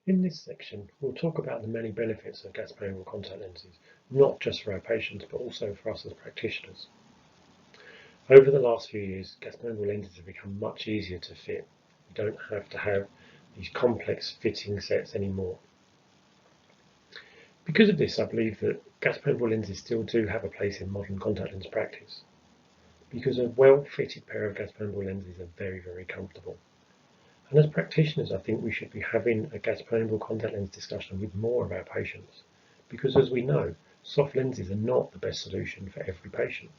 In this section, we'll talk about the many benefits of gas-permeable contact lenses, not just for our patients, but also for us as practitioners. Over the last few years, gas-permeable lenses have become much easier to fit. We don't have to have these complex fitting sets anymore. Because of this, I believe that gas-permeable lenses still do have a place in modern contact lens practice, because a well-fitted pair of gas-permeable lenses are very, very comfortable. And as practitioners, I think we should be having a gas-permeable contact lens discussion with more of our patients, because as we know, soft lenses are not the best solution for every patient.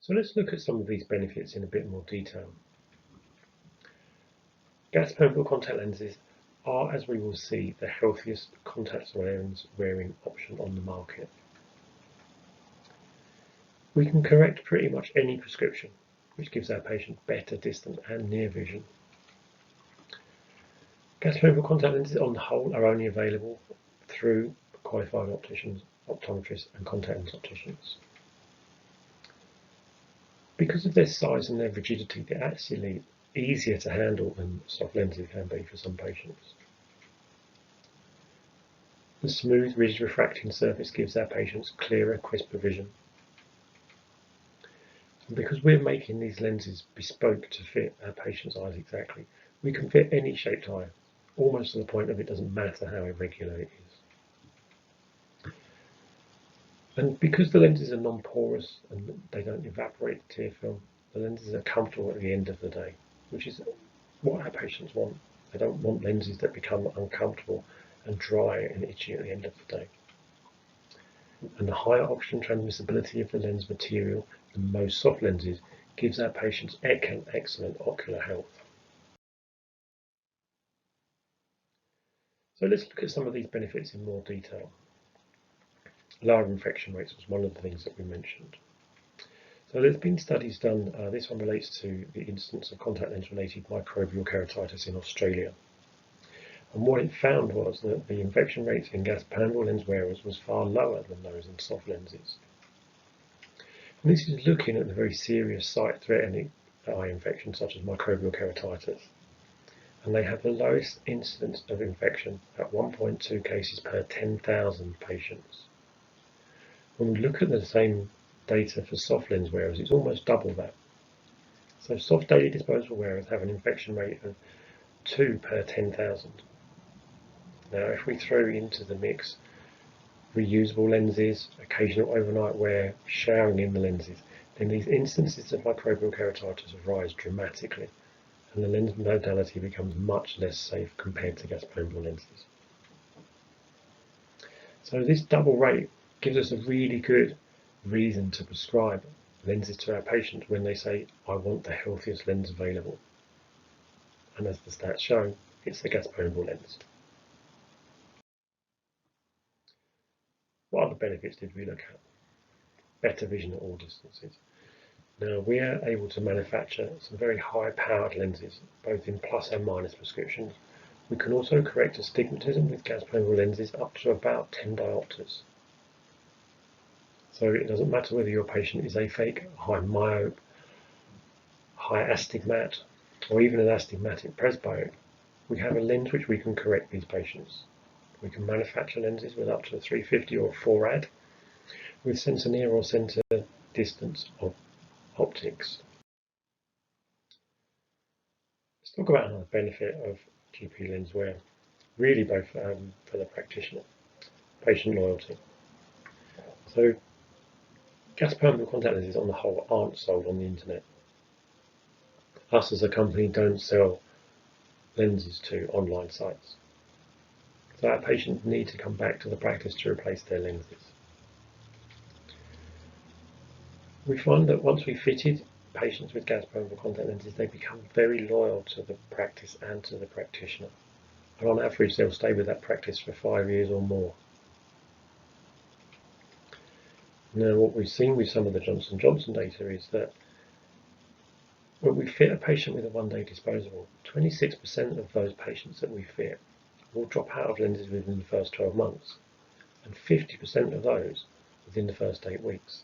So let's look at some of these benefits in a bit more detail. Gas-permeable contact lenses are, as we will see, the healthiest contact lens wearing option on the market. We can correct pretty much any prescription, which gives our patients better distant and near vision. Gas-permeable contact lenses on the whole are only available through qualified opticians, optometrists and contact lens opticians. Because of their size and their rigidity, they're actually easier to handle than soft lenses can be for some patients. The smooth, rigid refracting surface gives our patients clearer, crisper vision. And because we're making these lenses bespoke to fit our patient's eyes exactly, we can fit any shaped eye, almost to the point of it doesn't matter how irregular it is. And because the lenses are non-porous and they don't evaporate the tear film, the lenses are comfortable at the end of the day, which is what our patients want. They don't want lenses that become uncomfortable and dry and itchy at the end of the day. And the higher oxygen transmissibility of the lens material than most soft lenses gives our patients excellent ocular health. So let's look at some of these benefits in more detail. Lower infection rates was one of the things that we mentioned. So there's been studies done, this one relates to the incidence of contact lens related microbial keratitis in Australia. And what it found was that the infection rates in gas-permeable lens wearers was far lower than those in soft lenses. And this is looking at the very serious sight-threatening eye infections such as microbial keratitis. And they have the lowest incidence of infection at 1.2 cases per 10,000 patients. When we look at the same data for soft lens wearers, it's almost double that. So soft daily disposable wearers have an infection rate of 2 per 10,000. Now, if we throw into the mix reusable lenses, occasional overnight wear, showering in the lenses, then these instances of microbial keratitis rise dramatically, and the lens modality becomes much less safe compared to gas-permeable lenses. So this double rate gives us a really good reason to prescribe lenses to our patients when they say, I want the healthiest lens available. And as the stats show, it's the gas-permeable lens. What other benefits did we look at? Better vision at all distances. Now, we are able to manufacture some very high-powered lenses, both in plus and minus prescriptions. We can also correct astigmatism with gas-permeable lenses up to about 10 diopters. So it doesn't matter whether your patient is aphakic, high myope, high astigmat, or even an astigmatic presbyope, we have a lens which we can correct these patients. We can manufacture lenses with up to a 350 or 4 rad with centre near or centre distance of optics. Let's talk about another benefit of GP lens wear, really both for the practitioner, patient loyalty. So gas-permeable contact lenses on the whole aren't sold on the internet. Us as a company don't sell lenses to online sites. So our patients need to come back to the practice to replace their lenses. We find that once we've fitted patients with gas-permeable contact lenses, they become very loyal to the practice and to the practitioner. And on average, they'll stay with that practice for 5 years or more. Now, what we've seen with some of the Johnson & Johnson data is that when we fit a patient with a one-day disposable, 26% of those patients that we fit will drop out of lenses within the first 12 months, and 50% of those within the first 8 weeks.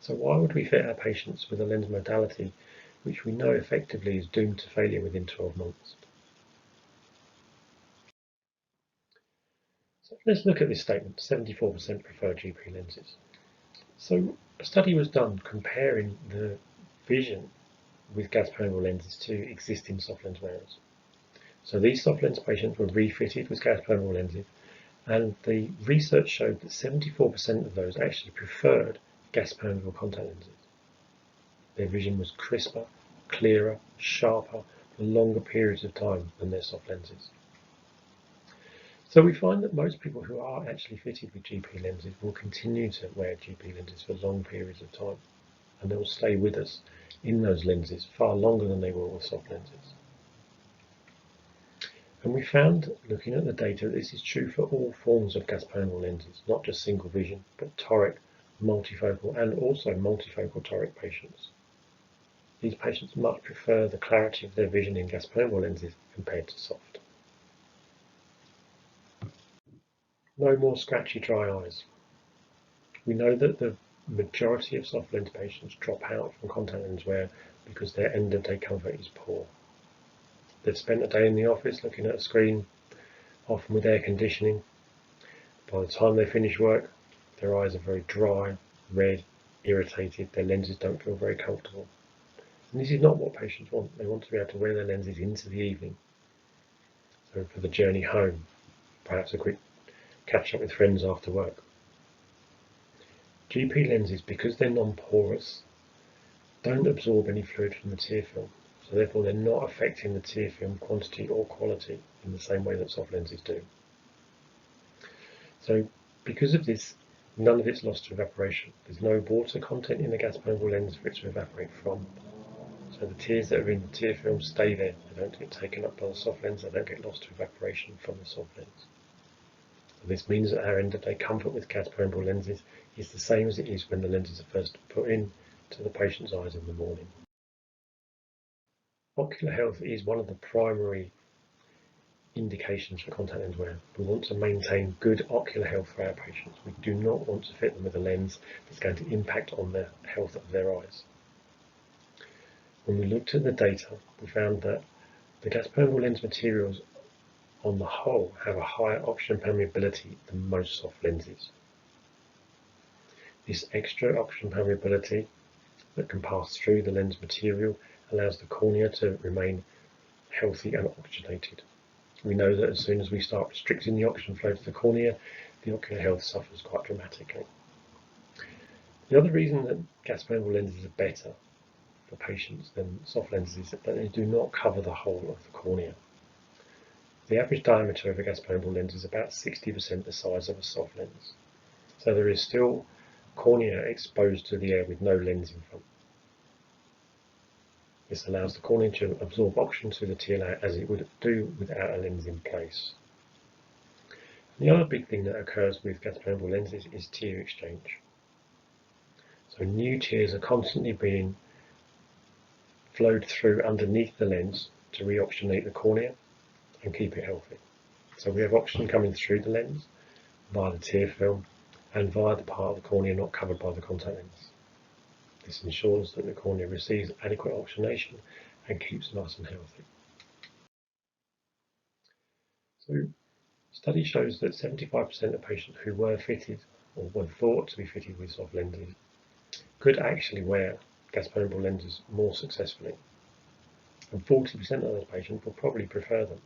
So why would we fit our patients with a lens modality which we know effectively is doomed to failure within 12 months. So let's look at this statement, 74% prefer GP lenses. So a study was done comparing the vision with gas permeable lenses to existing soft lens wearers. So these soft lens patients were refitted with gas permeable lenses, and the research showed that 74% of those actually preferred gas permeable contact lenses. Their vision was crisper, clearer, sharper for longer periods of time than their soft lenses. So we find that most people who are actually fitted with GP lenses will continue to wear GP lenses for long periods of time, and they will stay with us in those lenses far longer than they will with soft lenses. And we found, looking at the data, that this is true for all forms of gas permeable lenses, not just single vision, but toric, multifocal, and also multifocal toric patients. These patients much prefer the clarity of their vision in gas permeable lenses compared to soft. No more scratchy, dry eyes. We know that the majority of soft lens patients drop out from contact lens wear because their end of day comfort is poor. They've spent a day in the office looking at a screen, often with air conditioning. By the time they finish work, their eyes are very dry, red, irritated, their lenses don't feel very comfortable. And this is not what patients want. They want to be able to wear their lenses into the evening. So for the journey home, perhaps a quick catch up with friends after work. GP lenses, because they're non-porous, don't absorb any fluid from the tear film, so therefore they're not affecting the tear film quantity or quality in the same way that soft lenses do. So because of this, none of it's lost to evaporation. There's no water content in the gas permeable lens for it to evaporate from. So the tears that are in the tear film stay there. They don't get taken up by the soft lens, they don't get lost to evaporation from the soft lens. This means that our end of day comfort with gas permeable lenses is the same as it is when the lenses are first put in to the patient's eyes in the morning. Ocular health is one of the primary indications for contact lens wear. We want to maintain good ocular health for our patients. We do not want to fit them with a lens that's going to impact on the health of their eyes. When we looked at the data, we found that the gas permeable lens materials on the whole have a higher oxygen permeability than most soft lenses. This extra oxygen permeability that can pass through the lens material allows the cornea to remain healthy and oxygenated. We know that as soon as we start restricting the oxygen flow to the cornea, the ocular health suffers quite dramatically. The other reason that gas permeable lenses are better for patients than soft lenses is that they do not cover the whole of the cornea. The average diameter of a gas permeable lens is about 60% the size of a soft lens. So there is still cornea exposed to the air with no lens in front. This allows the cornea to absorb oxygen through the tear layer as it would do without a lens in place. And the other big thing that occurs with gas permeable lenses is tear exchange. So new tears are constantly being flowed through underneath the lens to reoxygenate the cornea and keep it healthy. So we have oxygen coming through the lens via the tear film and via the part of the cornea not covered by the contact lens. This ensures that the cornea receives adequate oxygenation and keeps nice and healthy. So study shows that 75% of patients who were fitted or were thought to be fitted with soft lenses could actually wear gas permeable lenses more successfully, and 40% of those patients will probably prefer them.